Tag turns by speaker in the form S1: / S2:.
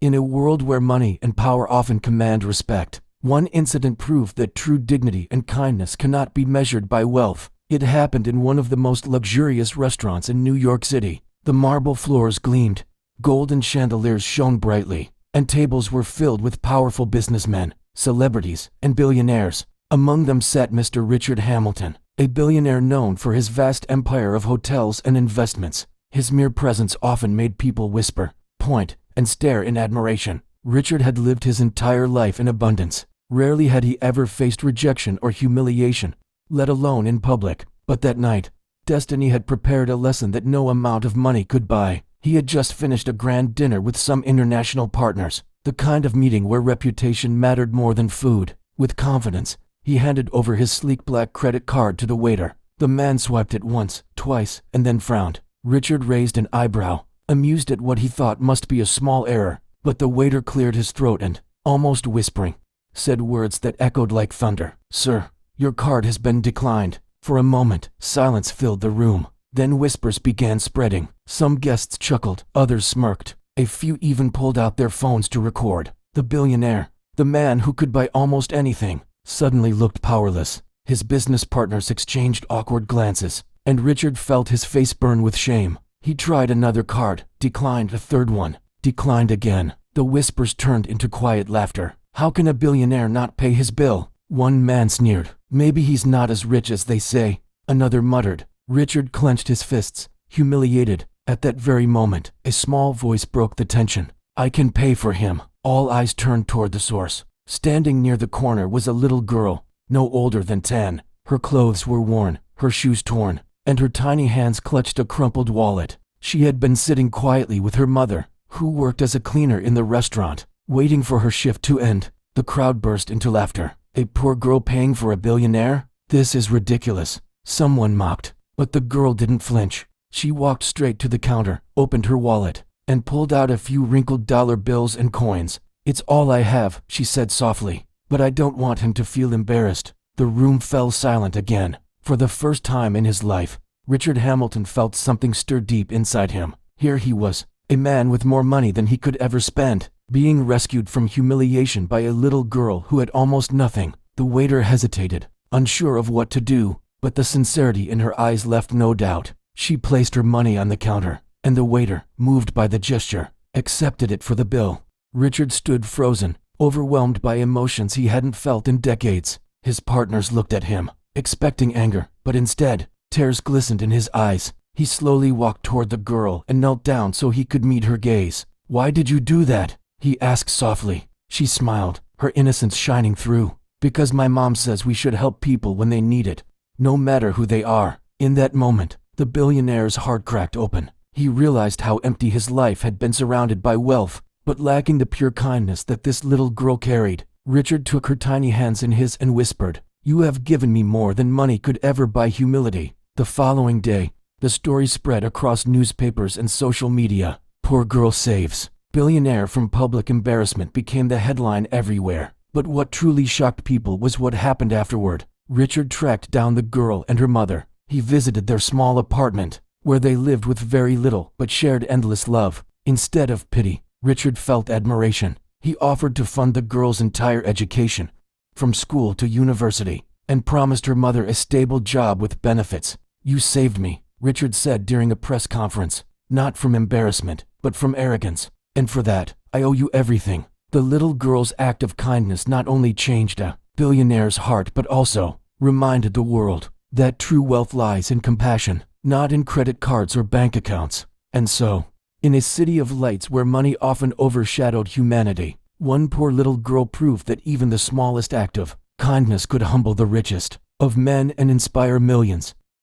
S1: In a world where money and power often command respect, one incident proved that true dignity and kindness cannot be measured by wealth. It happened in one of the most luxurious restaurants in New York City. The marble floors gleamed, golden chandeliers shone brightly, and tables were filled with powerful businessmen, celebrities, and billionaires. Among them sat Mr. Richard Hamilton, a billionaire known for his vast empire of hotels and investments. His mere presence often made people whisper, point, and stare in admiration. Richard had lived his entire life in abundance. Rarely had he ever faced rejection or humiliation, let alone in public. But that night, destiny had prepared a lesson that no amount of money could buy. He had just finished a grand dinner with some international partners, the kind of meeting where reputation mattered more than food. With confidence, he handed over his sleek black credit card to the waiter. The man swiped it once, twice, and then frowned. Richard raised an eyebrow, amused at what he thought must be a small error, but the waiter cleared his throat and, almost whispering, said words that echoed like thunder. "Sir, your card has been declined." For a moment, silence filled the room. Then whispers began spreading. Some guests chuckled, others smirked. A few even pulled out their phones to record. The billionaire, the man who could buy almost anything, suddenly looked powerless. His business partners exchanged awkward glances, and Richard felt his face burn with shame. He tried another card, declined a third one, declined again. The whispers turned into quiet laughter. "How can a billionaire not pay his bill?" One man sneered. "Maybe he's not as rich as they say," another muttered. Richard clenched his fists, humiliated. At that very moment, a small voice broke the tension. "I can pay for him." All eyes turned toward the source. Standing near the corner was a little girl, no older than 10. Her clothes were worn, her shoes torn, and her tiny hands clutched a crumpled wallet. She had been sitting quietly with her mother, who worked as a cleaner in the restaurant, waiting for her shift to end. The crowd burst into laughter. "A poor girl paying for a billionaire? This is ridiculous," someone mocked. But the girl didn't flinch. She walked straight to the counter, opened her wallet, and pulled out a few wrinkled dollar bills and coins. "It's all I have," she said softly, "but I don't want him to feel embarrassed." The room fell silent again. For the first time in his life, Richard Hamilton felt something stir deep inside him. Here he was, a man with more money than he could ever spend, being rescued from humiliation by a little girl who had almost nothing. The waiter hesitated, unsure of what to do, but the sincerity in her eyes left no doubt. She placed her money on the counter, and the waiter, moved by the gesture, accepted it for the bill. Richard stood frozen, overwhelmed by emotions he hadn't felt in decades. His partners looked at him, expecting anger, but instead, tears glistened in his eyes. He slowly walked toward the girl and knelt down so he could meet her gaze. "Why did you do that?" he asked softly. She smiled, her innocence shining through. "Because my mom says we should help people when they need it, no matter who they are." In that moment, the billionaire's heart cracked open. He realized how empty his life had been, surrounded by wealth, but lacking the pure kindness that this little girl carried. Richard took her tiny hands in his and whispered, "You have given me more than money could ever buy: humility." The following day, the story spread across newspapers and social media. "Poor girl saves billionaire from public embarrassment" became the headline everywhere. But what truly shocked people was what happened afterward. Richard tracked down the girl and her mother. He visited their small apartment, where they lived with very little but shared endless love. Instead of pity, Richard felt admiration. He offered to fund the girl's entire education, from school to university, and promised her mother a stable job with benefits. "You saved me," Richard said during a press conference, "not from embarrassment, but from arrogance. And for that, I owe you everything." The little girl's act of kindness not only changed a billionaire's heart but also reminded the world that true wealth lies in compassion, not in credit cards or bank accounts. And so, in a city of lights where money often overshadowed humanity, one poor little girl proved that even the smallest act of kindness could humble the richest of men and inspire millions.